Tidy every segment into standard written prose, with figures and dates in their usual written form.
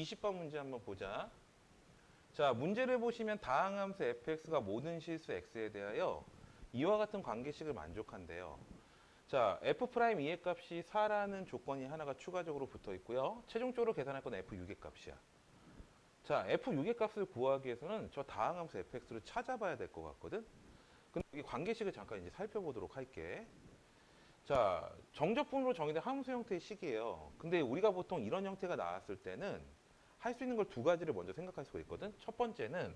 20번 문제 한번 보자. 자, 문제를 보시면 다항함수 fx가 모든 실수 x에 대하여 이와 같은 관계식을 만족한대요. 자, f'2의 값이 4라는 조건이 하나가 추가적으로 붙어 있고요. 최종적으로 계산할 건 f6의 값이야. 자, f6의 값을 구하기 위해서는 저 다항함수 fx를 찾아봐야 될 것 같거든. 근데 이 관계식을 잠깐 이제 살펴보도록 할게. 자, 정적분으로 정의된 함수 형태의 식이에요. 근데 우리가 보통 이런 형태가 나왔을 때는 할 수 있는 걸 두 가지를 먼저 생각할 수가 있거든. 첫 번째는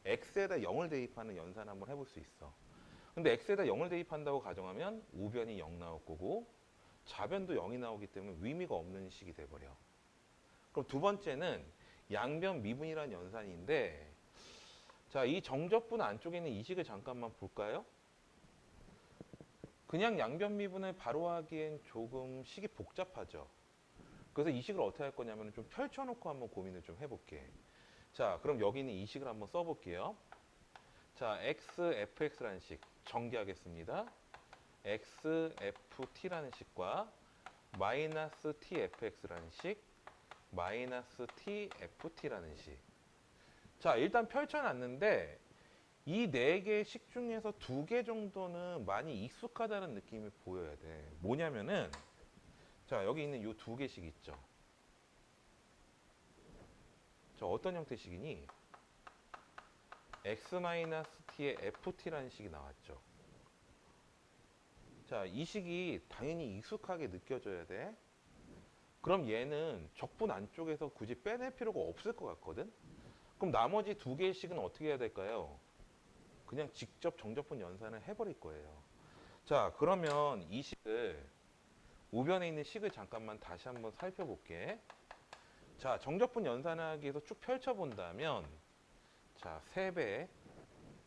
x에다 0을 대입하는 연산 한번 해볼 수 있어. 근데 x에다 0을 대입한다고 가정하면 우변이 0 나올 거고 좌변도 0이 나오기 때문에 의미가 없는 식이 돼버려. 그럼 두 번째는 양변 미분이라는 연산인데, 자, 이 정적분 안쪽에 있는 이 식을 잠깐만 볼까요? 그냥 양변 미분을 바로 하기엔 조금 식이 복잡하죠. 그래서 이 식을 어떻게 할 거냐면 좀 펼쳐놓고 한번 고민을 좀 해볼게. 자, 그럼 여기 있는 이 식을 한번 써볼게요. 자, xfx라는 식 전개하겠습니다. xft라는 식과 마이너스 tfx라는 식, 마이너스 tft라는 식. 자, 일단 펼쳐놨는데 이 네 개의 식 중에서 두 개 정도는 많이 익숙하다는 느낌이 보여야 돼. 뭐냐면은, 자, 여기 있는 이 두 개씩 있죠. 저 어떤 형태식이니? x-t의 ft라는 식이 나왔죠. 자, 이 식이 당연히 익숙하게 느껴져야 돼. 그럼 얘는 적분 안쪽에서 굳이 빼낼 필요가 없을 것 같거든? 그럼 나머지 두 개의 식은 어떻게 해야 될까요? 그냥 직접 정적분 연산을 해버릴 거예요. 자, 그러면 이 식을, 우변에 있는 식을 잠깐만 다시 한번 살펴볼게. 자, 정적분 연산하기 위해서 쭉 펼쳐본다면, 자, 3배.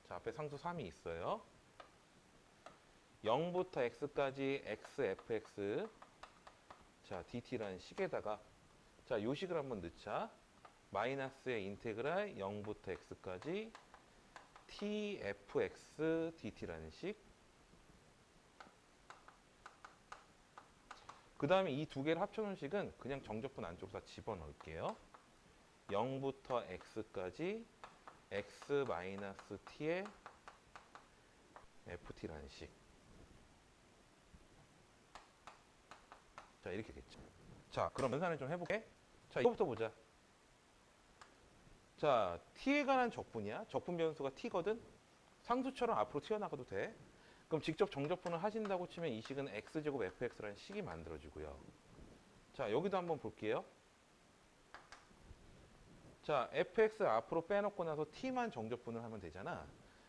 자, 앞에 상수 3이 있어요. 0부터 x까지 xfx. 자, dt라는 식에다가, 자, 요 식을 한번 넣자. 마이너스의 인테그랄 0부터 x까지 tfx dt라는 식. 그 다음에 이 두 개를 합쳐놓은 식은 그냥 정적분 안쪽으로 다 집어넣을게요. 0부터 x까지 x-t의 ft라는 식. 자, 이렇게 됐죠. 자, 그럼 연산을 좀 해볼게. 자, 이거부터 보자. 자, t에 관한 적분이야. 적분 변수가 t거든. 상수처럼 앞으로 튀어나가도 돼. 그럼 직접 정적분을 하신다고 치면 이 식은 x제곱 fx라는 식이 만들어지고요. 자, 여기도 한번 볼게요. 자, fx 앞으로 빼놓고 나서 t만 정적분을 하면 되잖아.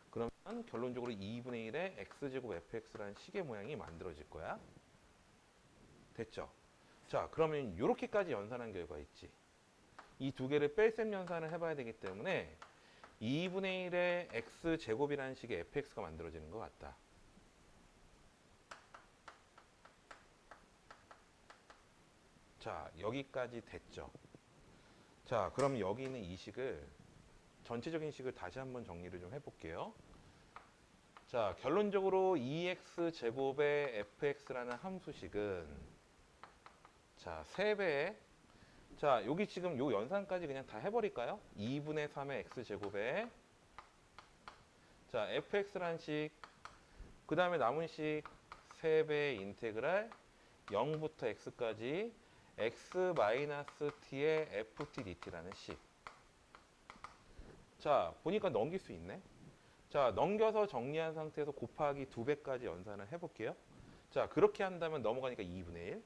그러면 결론적으로 2분의 1의 x제곱 fx라는 식의 모양이 만들어질 거야. 됐죠? 자, 그러면 이렇게까지 연산한 결과 있지. 이 두 개를 뺄셈 연산을 해봐야 되기 때문에 2분의 1의 x제곱이라는 식의 fx가 만들어지는 것 같다. 자, 여기까지 됐죠. 자, 그럼 여기 있는 이 식을, 전체적인 식을 다시 한번 정리를 좀 해볼게요. 자, 결론적으로 2x제곱의 fx라는 함수식은, 자, 3배의, 자, 여기 지금 요 연산까지 그냥 다 해버릴까요? 2분의 3의 x제곱에, 자, fx라는 식, 그 다음에 남은 식 3배의 인테그랄 0부터 x까지 x-t의 ft dt라는 식. 자, 보니까 넘길 수 있네. 자, 넘겨서 정리한 상태에서 곱하기 2배까지 연산을 해볼게요. 자, 그렇게 한다면 넘어가니까 2분의 1.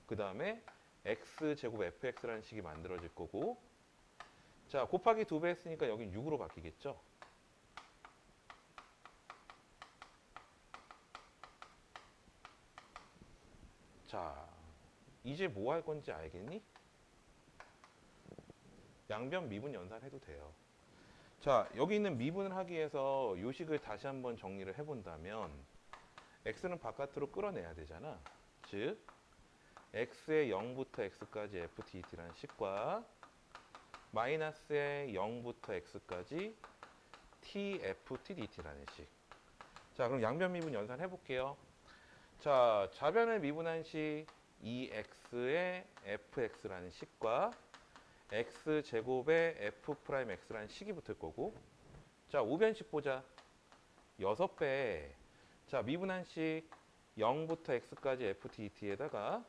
그 다음에 x제곱 fx라는 식이 만들어질 거고, 자, 곱하기 2배 했으니까 여긴 6으로 바뀌겠죠. 자, 이제 뭐 할 건지 알겠니? 양변 미분 연산해도 돼요. 자, 여기 있는 미분을 하기 위해서 요 식을 다시 한번 정리를 해본다면 x는 바깥으로 끌어내야 되잖아. 즉, x의 0부터 x까지 ftdt라는 식과 마이너스의 0부터 x까지 tftdt라는 식. 자, 그럼 양변 미분 연산 해볼게요. 자, 좌변을 미분한 식 2x의 fx라는 식과 x제곱에 f'x라는 식이 붙을 거고, 자, 우변식 보자. 6배. 자, 미분한식 0부터 x까지 ftdt에다가,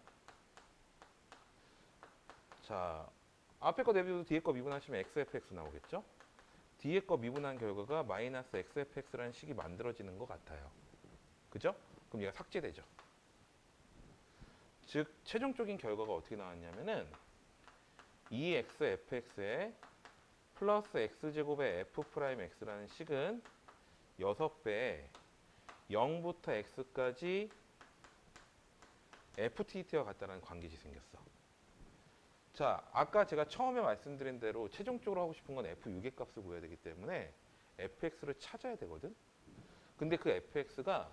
자, 앞에 거 내비도 뒤에 거 미분하시면 xfx 나오겠죠? 뒤에 거 미분한 결과가 마이너스 xfx라는 식이 만들어지는 것 같아요. 그죠? 그럼 얘가 삭제되죠. 즉, 최종적인 결과가 어떻게 나왔냐면은 2xfx에 플러스 x제곱의 f'x라는 식은 6배에 0부터 x까지 ftt와 같다는 관계식 생겼어. 자, 아까 제가 처음에 말씀드린 대로 최종적으로 하고 싶은 건 f6의 값을 구해야 되기 때문에 fx를 찾아야 되거든. 근데 그 fx가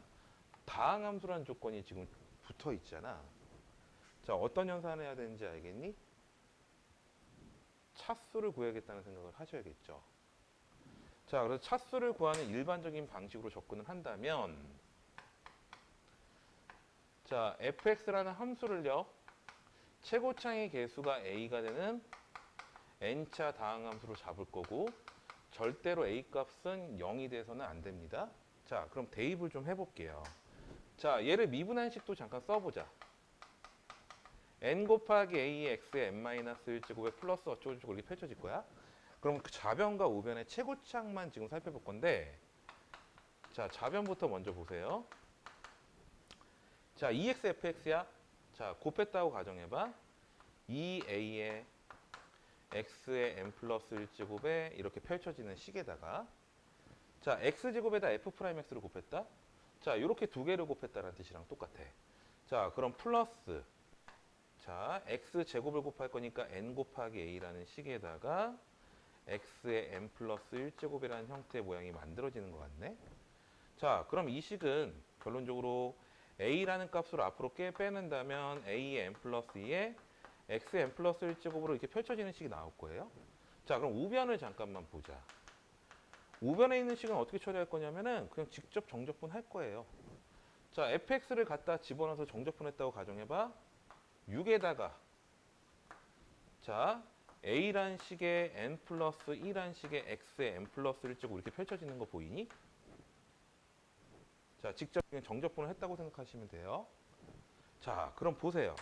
다항함수라는 조건이 지금 붙어 있잖아. 자, 어떤 연산을 해야 되는지 알겠니? 차수를 구해야겠다는 생각을 하셔야겠죠. 자, 그래서 차수를 구하는 일반적인 방식으로 접근을 한다면, 자, fx라는 함수를요, 최고차의 개수가 a가 되는 n차 다항함수로 잡을 거고, 절대로 a 값은 0이 돼서는 안 됩니다. 자, 그럼 대입을 좀 해볼게요. 자, 얘를 미분한식도 잠깐 써보자. n 곱하기 a의 x의 n-1제곱에 플러스 어쩌고저쩌고 이렇게 펼쳐질 거야. 그럼 그 좌변과 우변의 최고차만 지금 살펴볼 건데, 자, 좌변부터 먼저 보세요. 자, 2xfx야. 자, 곱했다고 가정해봐. 2a의 x의 n 플러스 1제곱에 이렇게 펼쳐지는 식에다가, 자, x제곱에다 f'x를 곱했다. 자, 이렇게 두 개를 곱했다는 뜻이랑 똑같아. 자, 그럼 플러스, 자, x제곱을 곱할 거니까 n 곱하기 a라는 식에다가 x의 n 플러스 1제곱이라는 형태의 모양이 만들어지는 것 같네. 자, 그럼 이 식은 결론적으로 a라는 값으로 앞으로 빼낸다면 a의 n 플러스 2에 x의 n 플러스 1제곱으로 이렇게 펼쳐지는 식이 나올 거예요. 자, 그럼 우변을 잠깐만 보자. 우변에 있는 식은 어떻게 처리할 거냐면은 그냥 직접 정적분 할 거예요. 자, fx를 갖다 집어넣어서 정적분했다고 가정해봐. 6에다가, 자, a란 식의 n 플러스 2란 식의 x의 n 플러스 1제곱 이렇게 펼쳐지는 거 보이니? 자, 직접 그냥 정적분을 했다고 생각하시면 돼요. 자, 그럼 보세요.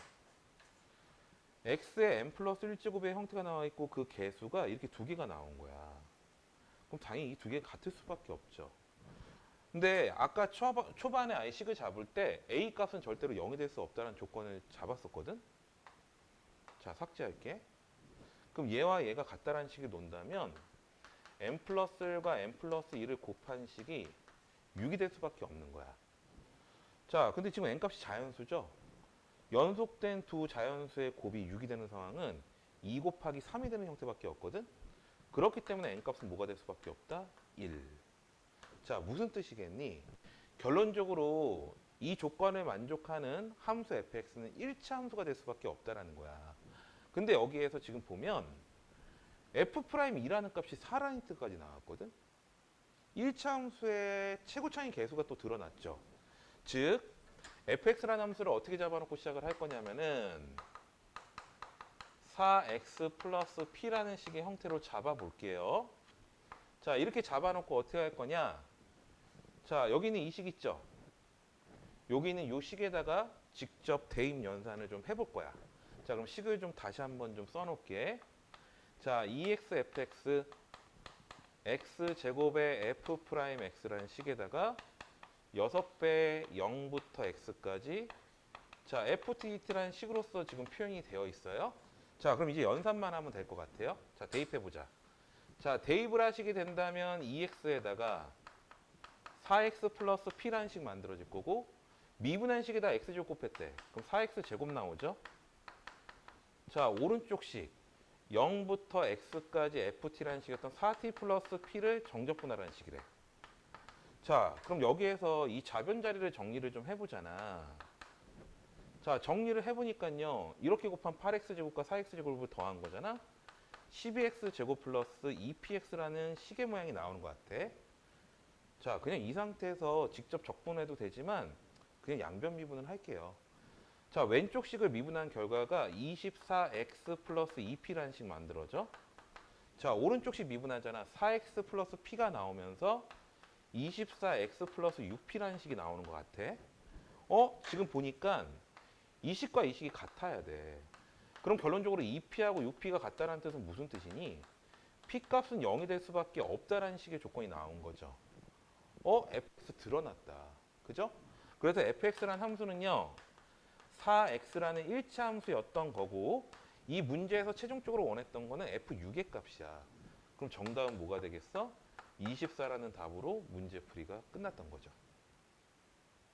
x의 n 플러스 1제곱의 형태가 나와 있고 그 개수가 이렇게 두 개가 나온 거야. 그럼 당연히 이 두 개가 같을 수밖에 없죠. 근데 아까 초반에 아예 식을 잡을 때 a 값은 절대로 0이 될 수 없다는 조건을 잡았었거든. 자, 삭제할게. 그럼 얘와 얘가 같다라는 식을 놓는다면 n 플러스 1과 n 플러스 2를 곱한 식이 6이 될 수밖에 없는 거야. 자, 근데 지금 n 값이 자연수죠. 연속된 두 자연수의 곱이 6이 되는 상황은 2 곱하기 3이 되는 형태밖에 없거든. 그렇기 때문에 n 값은 뭐가 될 수밖에 없다? 1. 자, 무슨 뜻이겠니? 결론적으로 이 조건을 만족하는 함수 fx는 1차 함수가 될 수밖에 없다라는 거야. 근데 여기에서 지금 보면 f'이라는 값이 4라는 뜻까지 나왔거든. 1차 함수의 최고차인 개수가 또 드러났죠. 즉 fx라는 함수를 어떻게 잡아놓고 시작을 할 거냐면은 4x 플러스 p라는 식의 형태로 잡아볼게요. 자, 이렇게 잡아놓고 어떻게 할 거냐? 자, 여기는 이 식 있죠? 여기는 이 식에다가 직접 대입 연산을 좀 해볼 거야. 자, 그럼 식을 좀 다시 한번 좀 써놓을게. 자, 2xfx x제곱의 f'x라는 식에다가 6배 0부터 x까지, 자, ft라는 식으로서 지금 표현이 되어 있어요. 자, 그럼 이제 연산만 하면 될 것 같아요. 자, 대입해보자. 자, 대입을 하시게 된다면 2x에다가 4x 플러스 p라는 식 만들어질 거고, 미분한 식에다 x제곱 곱했대. 그럼 4x 제곱 나오죠? 자, 오른쪽 식 0부터 x까지 ft라는 식이었던 4t 플러스 p를 정적분하라는 식이래. 자, 그럼 여기에서 이 좌변 자리를 정리를 좀 해보잖아. 자, 정리를 해보니까요, 이렇게 곱한 8x제곱과 4x제곱을 더한 거잖아. 12x제곱 플러스 2px라는 식의 모양이 나오는 것 같아. 자, 그냥 이 상태에서 직접 적분해도 되지만 그냥 양변 미분을 할게요. 자, 왼쪽 식을 미분한 결과가 24x 플러스 2p라는 식 만들어져. 자, 오른쪽 식 미분하잖아. 4x 플러스 p가 나오면서 24x 플러스 6p라는 식이 나오는 것 같아. 지금 보니까 이 식과 이 식이 같아야 돼. 그럼 결론적으로 2p하고 6p가 같다는 뜻은 무슨 뜻이니? p 값은 0이 될 수밖에 없다라는 식의 조건이 나온 거죠. fx 드러났다. 그죠? 그래서 fx라는 함수는요. 4x라는 일치 함수였던 거고 이 문제에서 최종적으로 원했던 거는 f6의 값이야. 그럼 정답은 뭐가 되겠어? 24라는 답으로 문제 풀이가 끝났던 거죠.